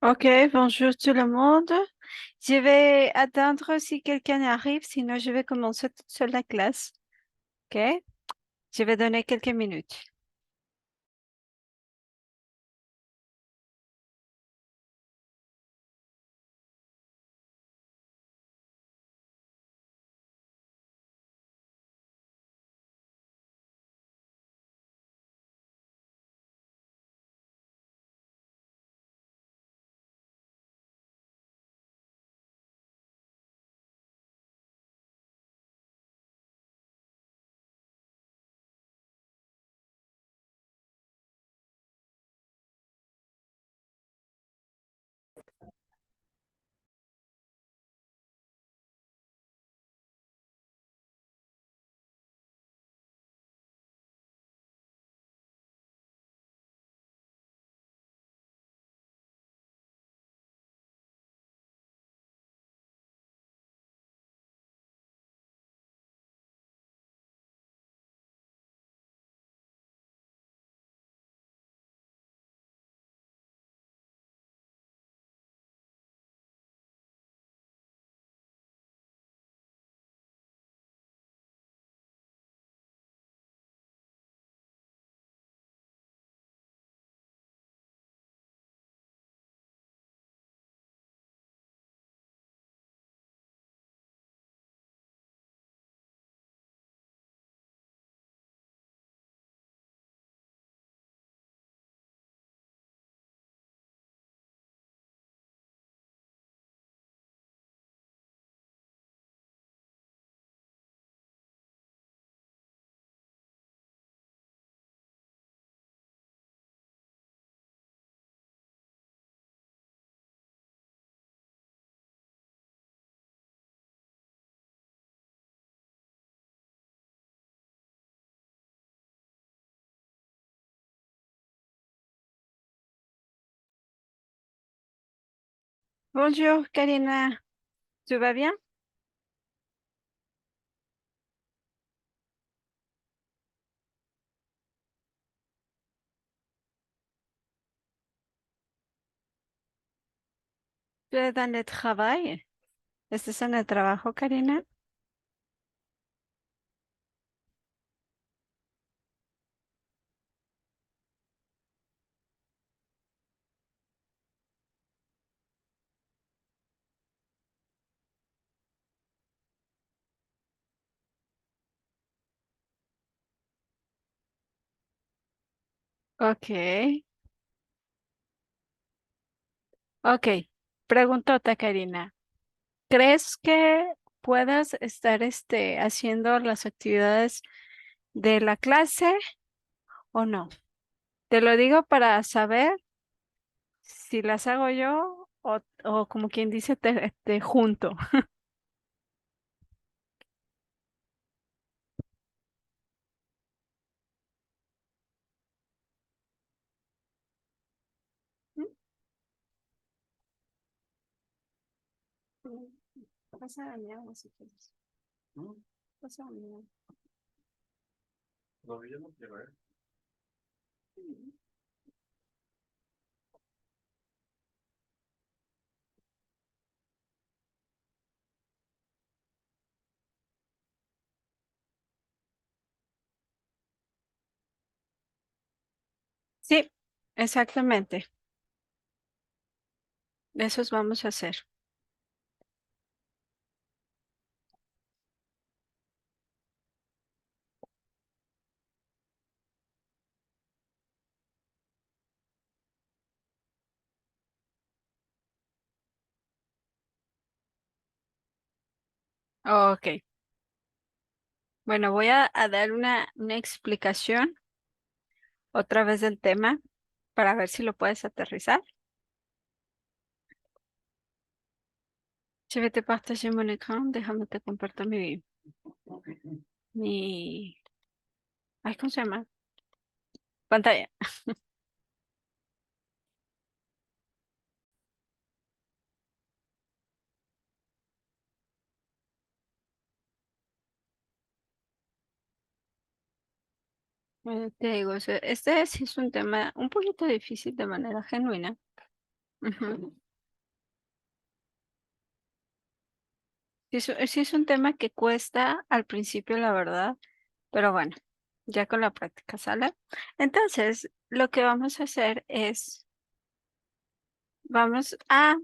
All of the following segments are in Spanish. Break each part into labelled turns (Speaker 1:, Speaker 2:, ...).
Speaker 1: Ok, bonjour tout le monde. Je vais attendre si quelqu'un arrive, sinon je vais commencer toute seule la classe. Ok, je vais donner quelques minutes. Bonjour Karina, ¿tout va bien? ¿Tú estás en el trabajo? ¿Estás en el trabajo, Karina? Ok, ok. Preguntota, Karina. ¿Crees que puedas estar haciendo las actividades de la clase o no? Te lo digo para saber si las hago yo o como quien dice, te junto. Pasa a mi agua si quieres. Pasa a mi agua. Sí, exactamente. Esos vamos a hacer. Ok. Bueno, voy a dar una explicación otra vez del tema para ver si lo puedes aterrizar. Je vais te partager mon écran. Déjame te comparto mi, ay, ¿cómo se llama? Pantalla. Te digo, este sí es un tema un poquito difícil de manera genuina, Ujú. Sí es un tema que cuesta al principio, la verdad, pero bueno, ya con la práctica sale. Entonces, lo que vamos a hacer es, vamos a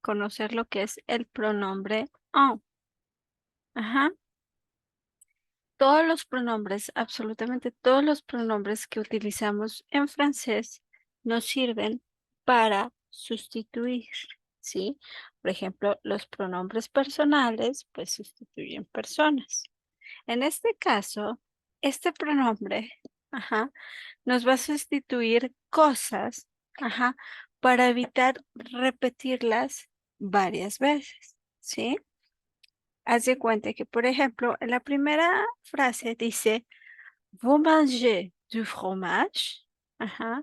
Speaker 1: conocer lo que es el pronombre en. Ajá. Todos los pronombres, absolutamente todos los pronombres que utilizamos en francés nos sirven para sustituir, ¿sí? Por ejemplo, los pronombres personales, pues sustituyen personas. En este caso, este pronombre, ajá, nos va a sustituir cosas, ajá, para evitar repetirlas varias veces, ¿sí? Haz de cuenta que, por ejemplo, en la primera frase dice, ¿Vous mangez du fromage? Ajá.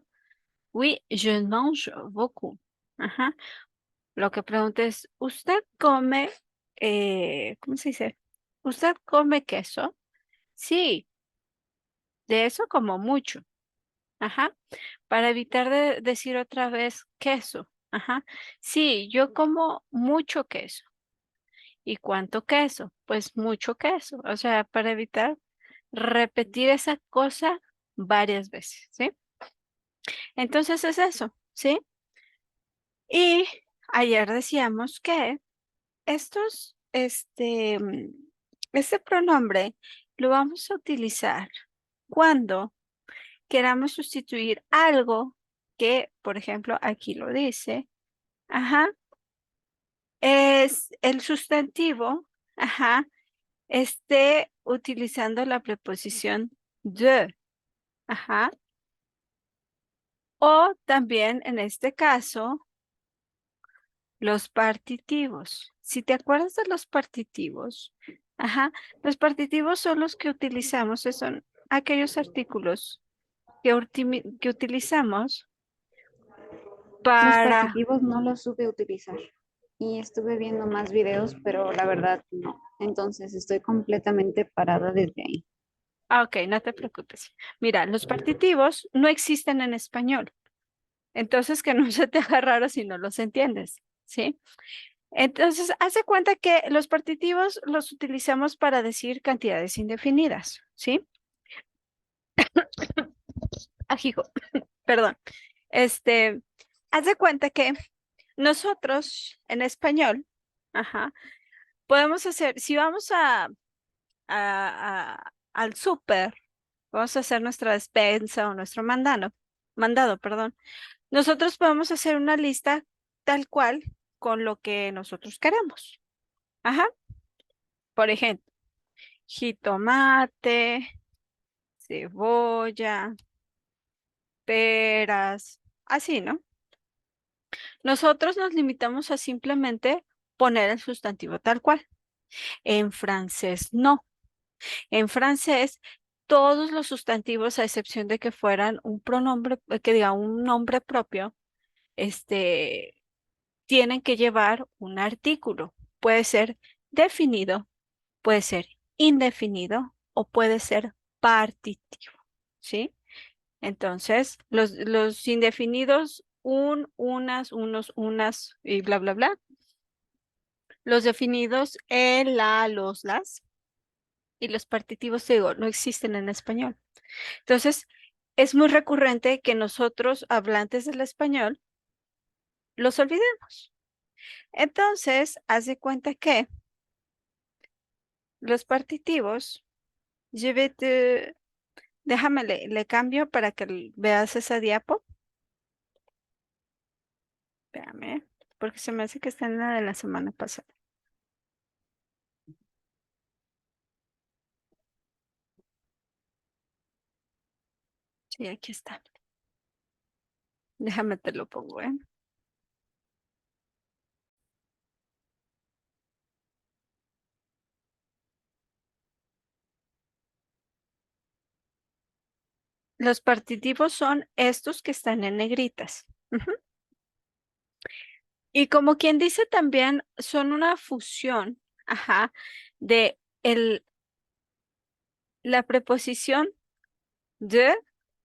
Speaker 1: Oui, je mange beaucoup. Ajá. Lo que pregunta es, ¿usted come, ¿cómo se dice? ¿Usted come queso? Sí, de eso como mucho. Ajá. Para evitar de decir otra vez queso. Ajá. Sí, yo como mucho queso. ¿Y cuánto queso? Pues mucho queso. O sea, para evitar repetir esa cosa varias veces, ¿sí? Entonces es eso, ¿sí? Y ayer decíamos que este pronombre lo vamos a utilizar cuando queramos sustituir algo que, por ejemplo, aquí lo dice, ajá, es el sustantivo, ajá, esté utilizando la preposición de, ajá, o también en este caso los partitivos. Si te acuerdas de los partitivos, ajá, los partitivos son los que utilizamos, son aquellos artículos que utilizamos
Speaker 2: Los
Speaker 1: para,
Speaker 2: partitivos no los supe utilizar y estuve viendo más videos, pero la verdad no. Entonces estoy completamente parada desde ahí.
Speaker 1: ok, no te preocupes. Mira, los partitivos no existen en español, entonces que no se te haga raro si no los entiendes, ¿sí? Entonces, haz de cuenta que los partitivos los utilizamos para decir cantidades indefinidas, ¿sí? Ajijo, perdón. Este, haz de cuenta que nosotros en español, ajá, podemos hacer, si vamos al súper, vamos a hacer nuestra despensa o nuestro mandado, perdón, nosotros podemos hacer una lista tal cual con lo que nosotros queremos. Ajá, por ejemplo, jitomate, cebolla, peras, así, ¿no? Nosotros nos limitamos a simplemente poner el sustantivo tal cual. En francés no. En francés, todos los sustantivos, a excepción de que fueran un pronombre, que diga un nombre propio, este, tienen que llevar un artículo. Puede ser definido, puede ser indefinido o puede ser partitivo, ¿sí? Entonces, los indefinidos, unas, unos, unas y bla, bla, bla. Los definidos, el, la, los, las. Y los partitivos, te digo, no existen en español. Entonces, es muy recurrente que nosotros, hablantes del español, los olvidemos. Entonces, haz de cuenta que los partitivos, déjame, le cambio para que veas esa diapo. Espérame, porque se me hace que está en la de la semana pasada. Sí, aquí está. Déjame te lo pongo, ¿eh? Los partitivos son estos que están en negritas. Ujú. Y como quien dice también, son una fusión, ajá, de la preposición de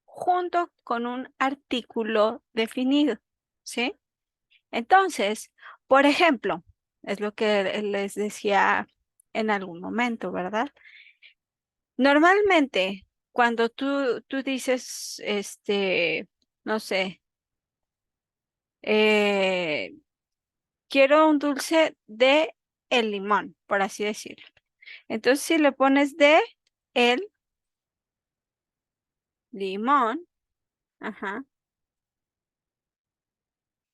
Speaker 1: junto con un artículo definido, ¿sí? Entonces, por ejemplo, es lo que les decía en algún momento, ¿verdad? Normalmente, cuando tú dices, no sé, eh, quiero un dulce de el limón, por así decirlo. Entonces, si le pones de el limón, ajá,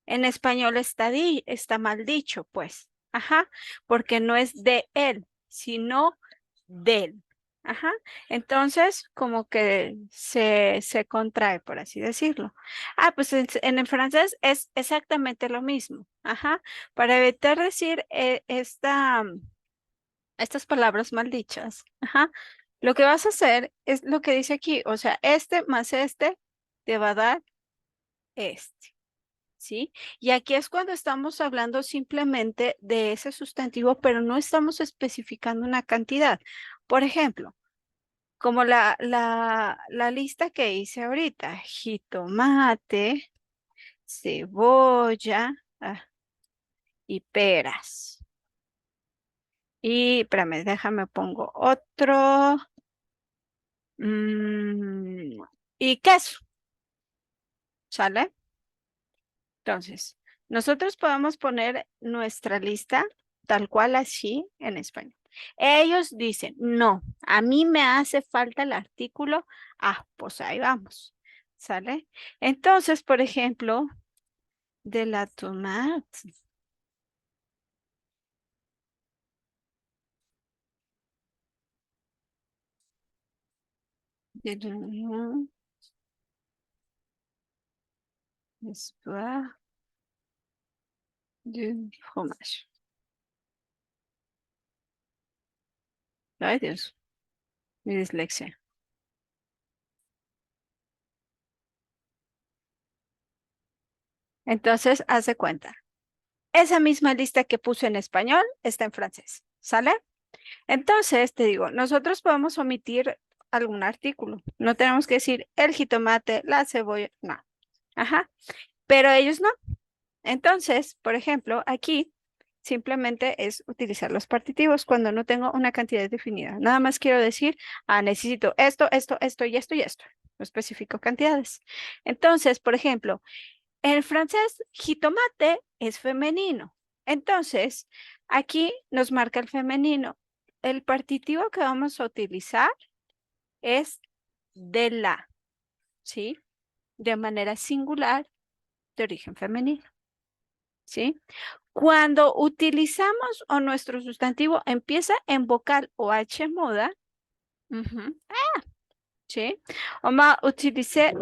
Speaker 1: en español está mal dicho, pues, ajá, porque no es de él, sino del. Ajá. Entonces, como que se contrae, por así decirlo. Ah, pues en el francés es exactamente lo mismo. Ajá. Para evitar decir estas palabras maldichas. Ajá. Lo que vas a hacer es lo que dice aquí. O sea, este más este te va a dar este. ¿Sí? Y aquí es cuando estamos hablando simplemente de ese sustantivo, pero no estamos especificando una cantidad. Por ejemplo, como la lista que hice ahorita, jitomate, cebolla, y peras. Y, espérame, déjame pongo otro. mm, y queso, ¿sale? Entonces, nosotros podemos poner nuestra lista tal cual así en español. Ellos dicen, no, a mí me hace falta el artículo. Ah, pues ahí vamos. ¿Sale? Entonces, por ejemplo, de la tomate, de l'oignon, l'espoir, du fromage. Ay, Dios, mi dislexia. Entonces, haz de cuenta. Esa misma lista que puse en español está en francés. ¿Sale? Entonces, te digo, nosotros podemos omitir algún artículo. No tenemos que decir el jitomate, la cebolla, no. Ajá. Pero ellos no. Entonces, por ejemplo, aquí simplemente es utilizar los partitivos cuando no tengo una cantidad definida. Nada más quiero decir, necesito esto y esto. No especifico cantidades. Entonces, por ejemplo, en francés, jitomate es femenino. Entonces, aquí nos marca el femenino. El partitivo que vamos a utilizar es de la, ¿sí? De manera singular de origen femenino, ¿sí? Cuando utilizamos o nuestro sustantivo empieza en vocal o H muda, ujú, ¿sí? On va utiliser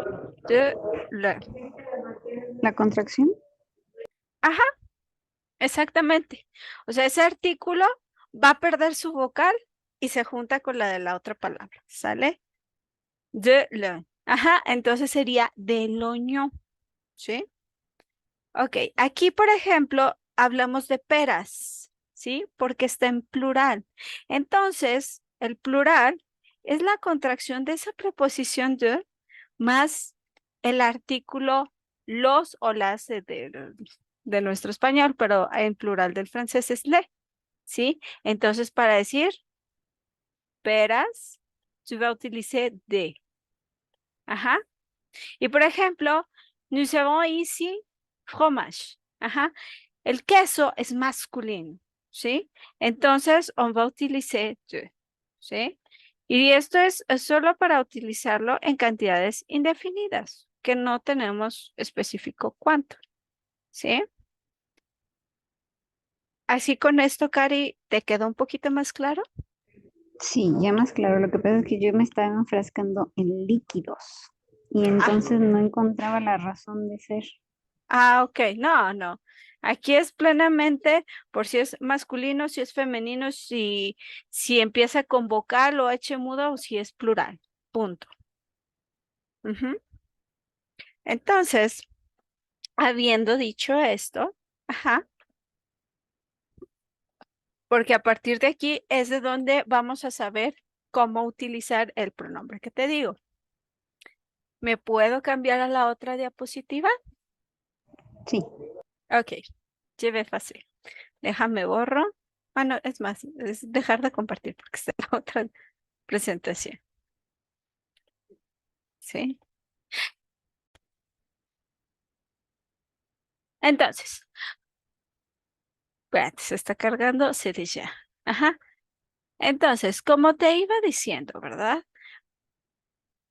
Speaker 1: de le.
Speaker 2: La contracción.
Speaker 1: Ajá, exactamente. O sea, ese artículo va a perder su vocal y se junta con la de la otra palabra, ¿sale? De le. Ajá, entonces sería del oño, ¿sí? Ok, aquí, por ejemplo, hablamos de peras, ¿sí? Porque está en plural. Entonces, el plural es la contracción de esa preposición de más el artículo los o las de nuestro español, pero en plural del francés es le, ¿sí? Entonces, para decir peras, tu vas utiliser de. Ajá. Y por ejemplo, nous avons ici fromage. Ajá. El queso es masculino, ¿sí? Entonces, on va utiliser de, ¿sí? Y esto es solo para utilizarlo en cantidades indefinidas, que no tenemos específico cuánto, ¿sí? Así con esto, Cari, ¿te quedó un poquito más claro?
Speaker 2: Sí, ya más claro. Lo que pasa es que yo me estaba enfrascando en líquidos y
Speaker 1: Ah,
Speaker 2: entonces no encontraba la razón de ser.
Speaker 1: ok, no, no. Aquí es plenamente por si es masculino, si es femenino, si empieza con vocal o H mudo o si es plural. Punto. Ujú. Entonces, habiendo dicho esto, ajá, porque a partir de aquí es de donde vamos a saber cómo utilizar el pronombre que te digo. ¿Me puedo cambiar a la otra diapositiva?
Speaker 2: Sí,
Speaker 1: Ok, lleve fácil. Déjame borro. Bueno, es más, es dejar de compartir porque está la otra presentación. ¿Sí? Entonces, espérate, se está cargando, se dice ya. Ajá. Entonces, como te iba diciendo, ¿verdad?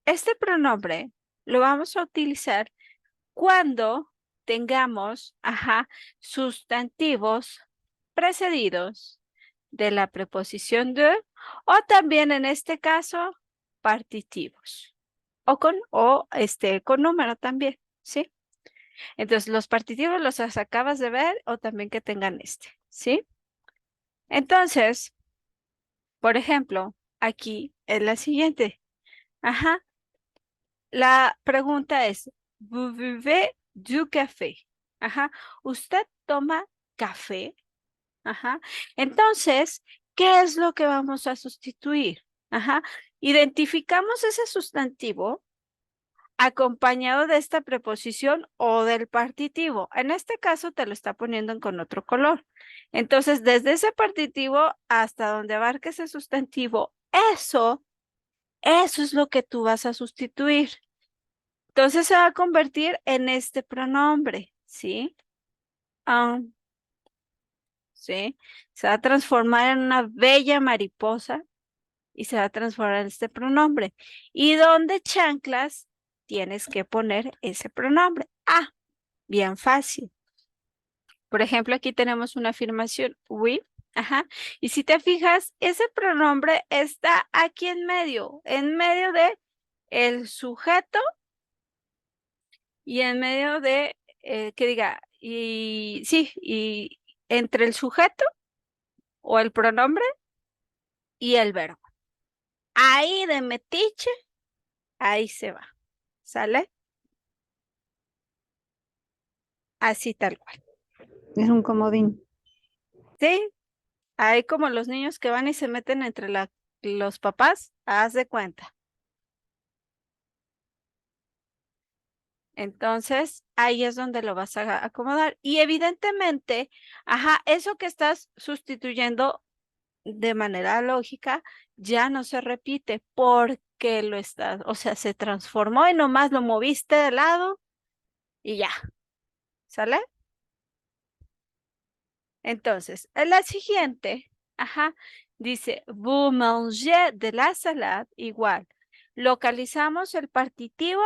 Speaker 1: Este pronombre lo vamos a utilizar cuando tengamos, ajá, sustantivos precedidos de la preposición de o también en este caso partitivos con número también, ¿sí? Entonces los partitivos los acabas de ver o también que tengan ¿sí? Entonces, por ejemplo, aquí es la siguiente. Ajá, la pregunta es, ¿vous buvez du café? Ajá, ¿usted toma café? Ajá. Entonces, ¿qué es lo que vamos a sustituir? Ajá. Identificamos ese sustantivo acompañado de esta preposición o del partitivo. En este caso te lo está poniendo con otro color. Entonces, desde ese partitivo hasta donde abarque ese sustantivo, eso es lo que tú vas a sustituir. Entonces se va a convertir en este pronombre, ¿sí? Ah, ¿sí? Se va a transformar en una bella mariposa y se va a transformar en este pronombre. ¿Y dónde chanclas? Tienes que poner ese pronombre. Ah, bien fácil. Por ejemplo, aquí tenemos una afirmación, we, ajá. Y si te fijas, ese pronombre está aquí en medio de el sujeto y en medio de, que diga, y sí, y entre el sujeto o el pronombre y el verbo. Ahí de metiche, ahí se va. ¿Sale? Así tal cual.
Speaker 2: Es un comodín.
Speaker 1: Sí, hay como los niños que van y se meten entre los papás, haz de cuenta. Entonces, ahí es donde lo vas a acomodar. Y evidentemente, ajá, eso que estás sustituyendo de manera lógica ya no se repite porque lo estás, o sea, se transformó y nomás lo moviste de lado y ya, ¿sale? Entonces, en la siguiente, ajá, dice, vous mangez de la salade, igual. Localizamos el partitivo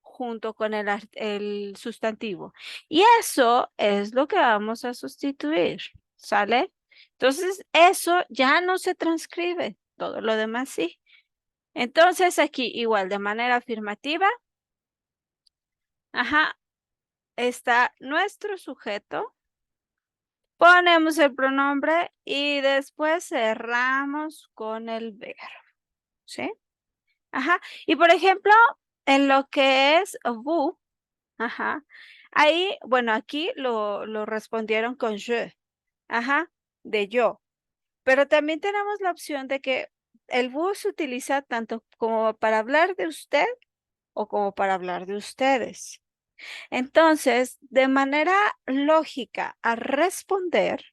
Speaker 1: junto con el sustantivo. Y eso es lo que vamos a sustituir, ¿sale? Entonces, eso ya no se transcribe, todo lo demás sí. Entonces, aquí igual, de manera afirmativa, ajá, está nuestro sujeto. Ponemos el pronombre y después cerramos con el verbo, ¿sí? Ajá. Y por ejemplo, en lo que es vous, ajá, ahí, bueno, aquí lo respondieron con je, ajá, de yo. Pero también tenemos la opción de que el vous se utiliza tanto como para hablar de usted o como para hablar de ustedes. Entonces, de manera lógica, al responder,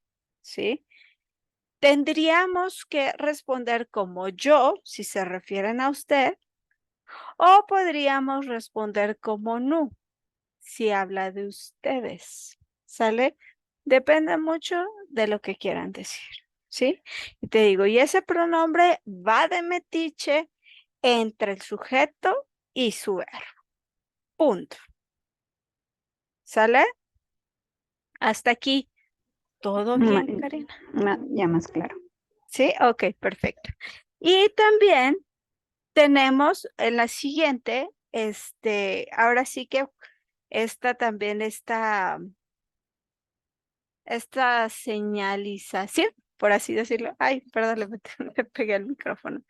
Speaker 1: ¿sí? Tendríamos que responder como yo, si se refieren a usted, o podríamos responder como no, si habla de ustedes. ¿Sale? Depende mucho de lo que quieran decir, ¿sí? Y te digo, y ese pronombre va de metiche entre el sujeto y su verbo. Punto. ¿Sale? Hasta aquí. ¿Todo
Speaker 2: Ma-
Speaker 1: bien, Karina?
Speaker 2: ya más claro.
Speaker 1: Sí, ok, perfecto. Y también tenemos en la siguiente, ahora sí que esta también esta señalización, por así decirlo. Ay, perdón, le pegué el micrófono.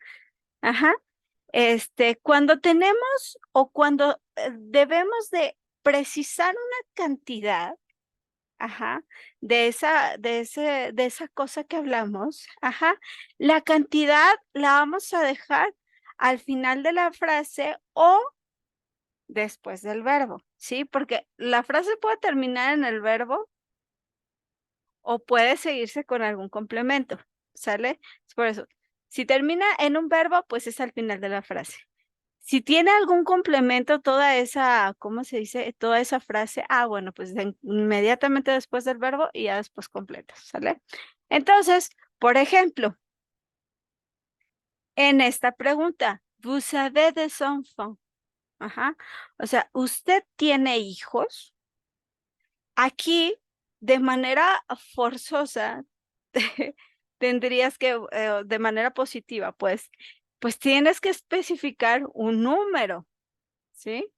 Speaker 1: Ajá. Cuando tenemos o cuando debemos de precisar una cantidad, ajá, de esa cosa que hablamos, ajá, la cantidad la vamos a dejar al final de la frase o después del verbo, ¿sí? Porque la frase puede terminar en el verbo o puede seguirse con algún complemento, ¿sale? Por eso, si termina en un verbo, pues es al final de la frase. Si tiene algún complemento toda esa, ¿cómo se dice? Toda esa frase, bueno, pues inmediatamente después del verbo y ya después completo, ¿sale? Entonces, por ejemplo, en esta pregunta, ¿vous avez des enfants? Ajá. O sea, ¿usted tiene hijos? Aquí, de manera forzosa, tendrías que, de manera positiva, pues tienes que especificar un número, ¿sí?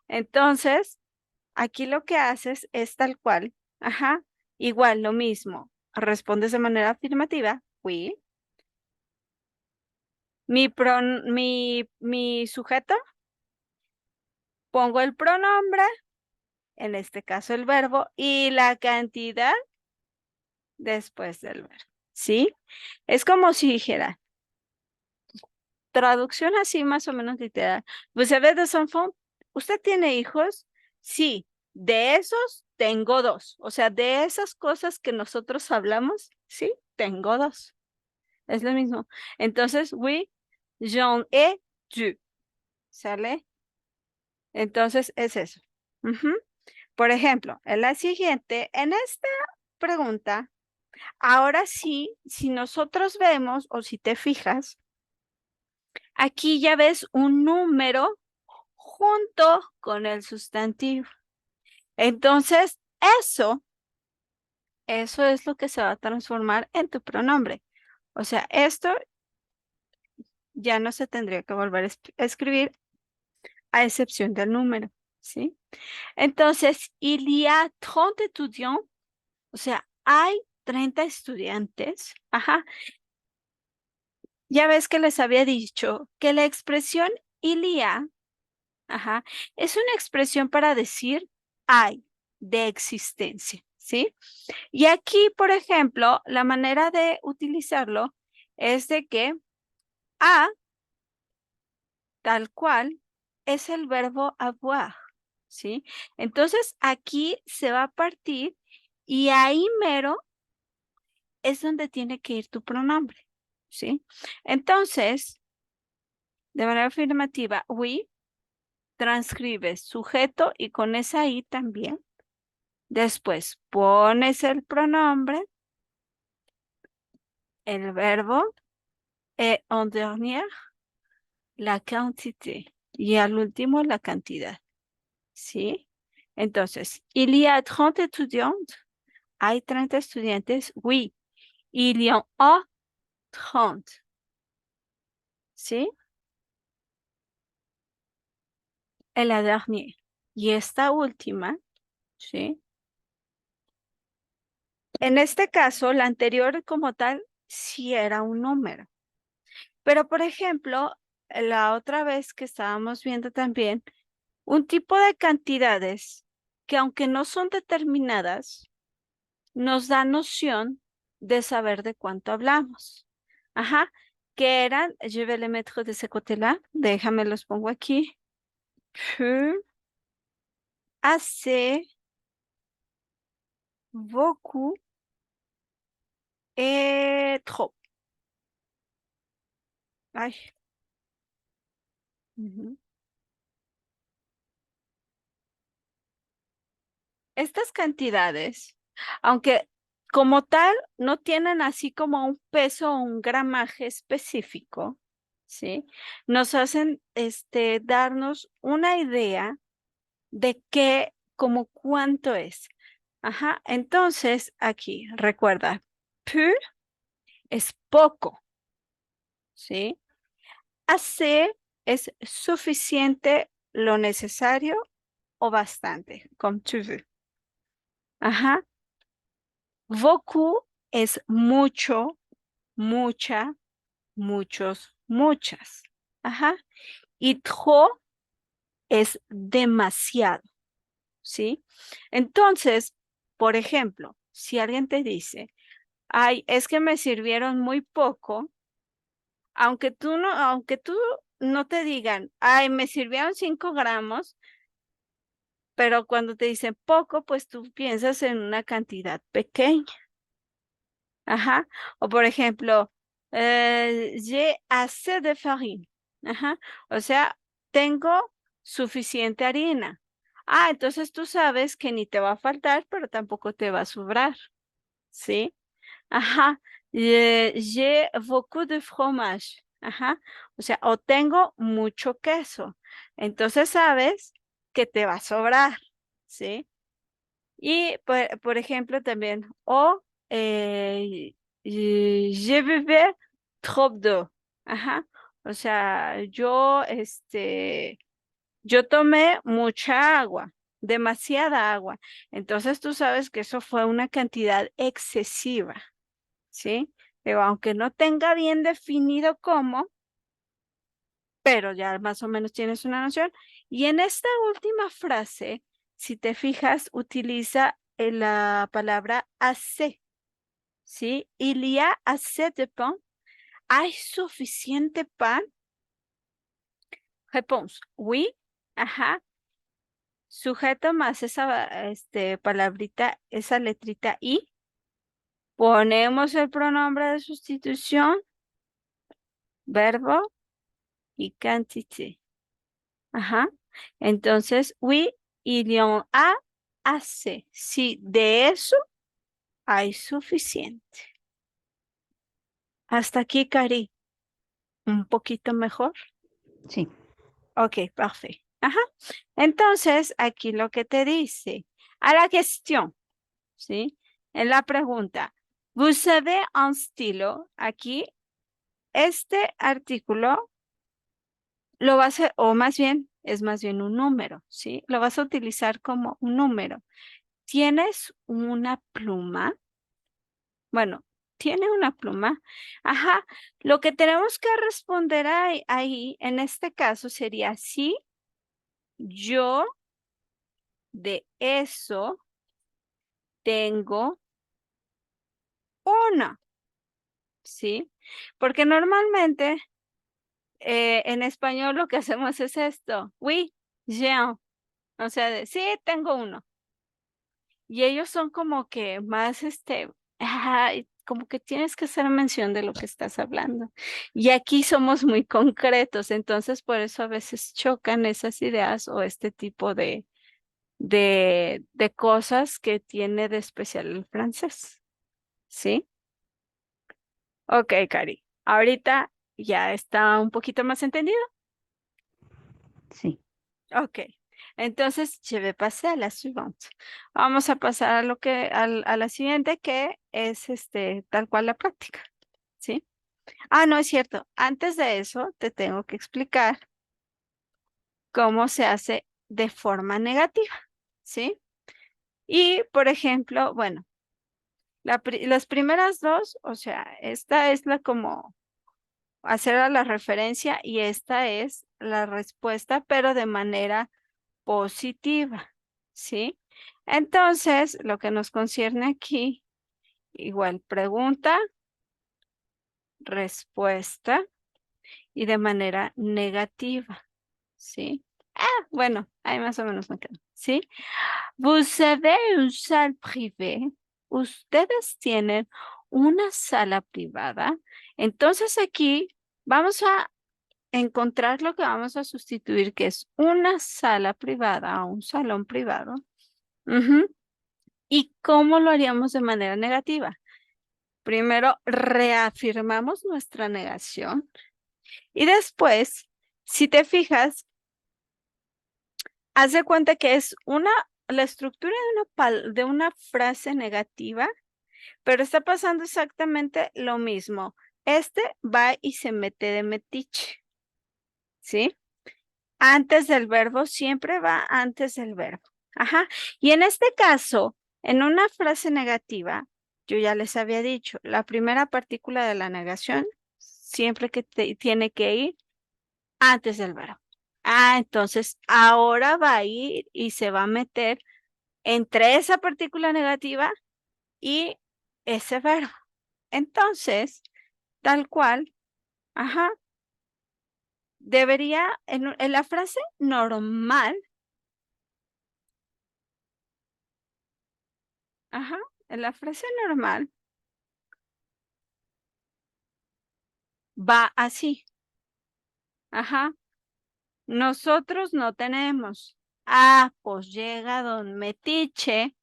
Speaker 1: Entonces, aquí lo que haces es tal cual, ajá, igual lo mismo. Respondes de manera afirmativa, oui. Mi sujeto, pongo el pronombre, en este caso el verbo, y la cantidad después del verbo, ¿sí? Es como si dijera, traducción así más o menos literal. Pues a ver, de enfants, ¿usted tiene hijos? Sí, de esos tengo dos. O sea, de esas cosas que nosotros hablamos, sí, tengo dos. Es lo mismo. Entonces, oui, j'en ai deux. ¿Sale? Entonces, es eso. Ujú. Por ejemplo, en la siguiente, en esta pregunta, ahora sí, si nosotros vemos o si te fijas, aquí ya ves un número junto con el sustantivo. Entonces, eso es lo que se va a transformar en tu pronombre. O sea, esto ya no se tendría que volver a escribir a excepción del número, ¿sí? Entonces, il y a 30 étudiants, o sea, hay 30 estudiantes. Ajá. Ya ves que les había dicho que la expresión il y a, ajá, es una expresión para decir hay, de existencia, ¿sí? Y aquí, por ejemplo, la manera de utilizarlo es de que a, tal cual, es el verbo avoir, ¿sí? Entonces, aquí se va a partir y ahí mero es donde tiene que ir tu pronombre, ¿sí? Entonces, de manera afirmativa, we transcribes sujeto y con esa i también. Después pones el pronombre, el verbo, et en dernier, la quantité. Y al último, la cantidad. ¿Sí? Entonces, il y a 30 étudiantes. Hay 30 estudiantes. Oui. Il y en a 30. ¿Sí? En la dernière. Y esta última, ¿sí? En este caso, la anterior como tal, sí era un número. Pero, por ejemplo, la otra vez que estábamos viendo también, un tipo de cantidades que aunque no son determinadas, nos da noción de saber de cuánto hablamos. Ajá, que eran, je vais le mettre de ce côté-là, déjame los pongo aquí. Peu, assez, beaucoup et trop. Ay. Ujú. Estas cantidades, aunque como tal no tienen así como un peso o un gramaje específico, ¿sí? Nos hacen darnos una idea de qué, como cuánto es. Ajá, entonces aquí recuerda, peu es poco, ¿sí? Assez es suficiente, lo necesario o bastante, comme tu veux. Ajá, beaucoup es mucho, mucha, muchos, muchas. Ajá, y trop es demasiado, ¿sí? Entonces, por ejemplo, si alguien te dice, ay, es que me sirvieron muy poco, aunque tú no te digan, ay, me sirvieron 5 gramos, pero cuando te dicen poco, pues tú piensas en una cantidad pequeña, Ajá. O por ejemplo, j'ai assez de farine. Ajá. O sea, tengo suficiente harina. Ah, entonces tú sabes que ni te va a faltar, pero tampoco te va a sobrar. ¿Sí? Ajá. J'ai beaucoup de fromage. Ajá. O sea, o tengo mucho queso. Entonces sabes que te va a sobrar. ¿Sí? Y por ejemplo también, o je bebé trop d'eau. Ajá. O sea, yo tomé mucha agua, demasiada agua. Entonces tú sabes que eso fue una cantidad excesiva, ¿sí? Pero aunque no tenga bien definido cómo, pero ya más o menos tienes una noción. Y en esta última frase, si te fijas, utiliza la palabra assez, ¿sí? Il y a assez de pain. ¿Hay suficiente pan? Réponse, oui. Ajá. Sujeto más esa palabrita, esa letrita i. Ponemos el pronombre de sustitución, verbo y quantité. Ajá. Entonces, oui, il y en a assez. Sí, de eso hay suficiente. Hasta aquí, Cari. Un poquito mejor.
Speaker 2: Sí,
Speaker 1: Ok, perfecto. Ajá. Entonces, aquí lo que te dice, a la cuestión, ¿sí? En la pregunta, ¿vous savez un stylo? Aquí, este artículo lo vas a, o más bien, es más bien un número, ¿sí? Lo vas a utilizar como un número. ¿Tienes una pluma? Bueno, ¿tiene una pluma? Ajá. Lo que tenemos que responder ahí, en este caso sería sí, yo de eso tengo una, ¿sí? Porque normalmente en español lo que hacemos es esto. Oui, j'ai un. O sea, sí, tengo uno. Y ellos son como que más, ay, como que tienes que hacer mención de lo que estás hablando. Y aquí somos muy concretos, entonces por eso a veces chocan esas ideas o este tipo de cosas que tiene de especial el francés. ¿Sí? Ok, Cari. Ahorita ya está un poquito más entendido.
Speaker 2: sí,
Speaker 1: Ok. Entonces, je vais passer a la siguiente. Vamos a pasar a a la siguiente, que es tal cual la práctica. ¿Sí? Ah, no es cierto. Antes de eso, te tengo que explicar cómo se hace de forma negativa. ¿Sí? Y, por ejemplo, bueno, las primeras dos, o sea, esta es la como hacer a la referencia y esta es la respuesta, pero de manera positiva, ¿sí? Entonces, lo que nos concierne aquí, igual pregunta, respuesta y de manera negativa, ¿sí? Ah, bueno, ahí más o menos me quedo, ¿sí? Vous avez une salle privée. Ustedes tienen una sala privada. Entonces aquí vamos a encontrar lo que vamos a sustituir, que es una sala privada o un salón privado. Ujú. ¿Y cómo lo haríamos de manera negativa? Primero, reafirmamos nuestra negación y después, si te fijas, haz de cuenta que es la estructura de una frase negativa, pero está pasando exactamente lo mismo. Este va y se mete de metiche, ¿sí? Antes del verbo, siempre va antes del verbo. Ajá. Y en este caso, en una frase negativa, yo ya les había dicho, la primera partícula de la negación siempre que tiene que ir antes del verbo. Ah, entonces ahora va a ir y se va a meter entre esa partícula negativa y ese verbo. Entonces, tal cual, ajá, debería, en la frase normal, ajá, en la frase normal, va así. Ajá. Nosotros no tenemos. Ah, pues llega don Metiche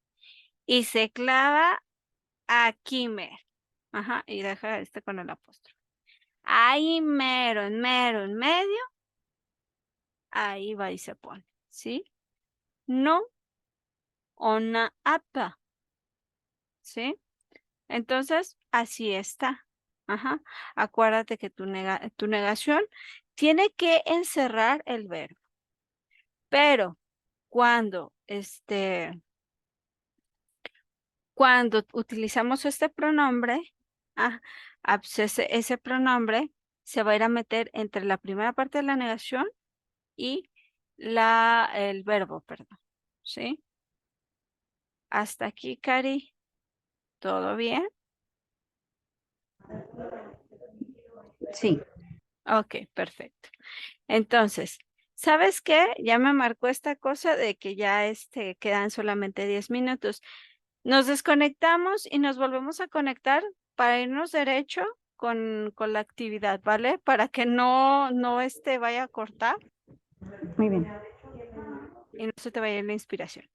Speaker 1: y se clava aquí mero. Ajá, y deja este con el apóstrofe. Ahí mero, en medio, ahí va y se pone, ¿sí? No, ona, apa, ¿sí? Entonces, así está. Ajá. Acuérdate que tu negación tiene que encerrar el verbo. Pero cuando cuando utilizamos este pronombre, ah, pues ese pronombre se va a ir a meter entre la primera parte de la negación y el verbo, perdón. ¿Sí? Hasta aquí, Cari, ¿todo bien?
Speaker 2: Sí,
Speaker 1: Ok, perfecto. Entonces, ¿sabes qué? Ya me marcó esta cosa de que ya quedan solamente 10 minutos. Nos desconectamos y nos volvemos a conectar para irnos derecho con la actividad, ¿vale? Para que no vaya a cortar
Speaker 2: muy bien.
Speaker 1: y no se te vaya la inspiración.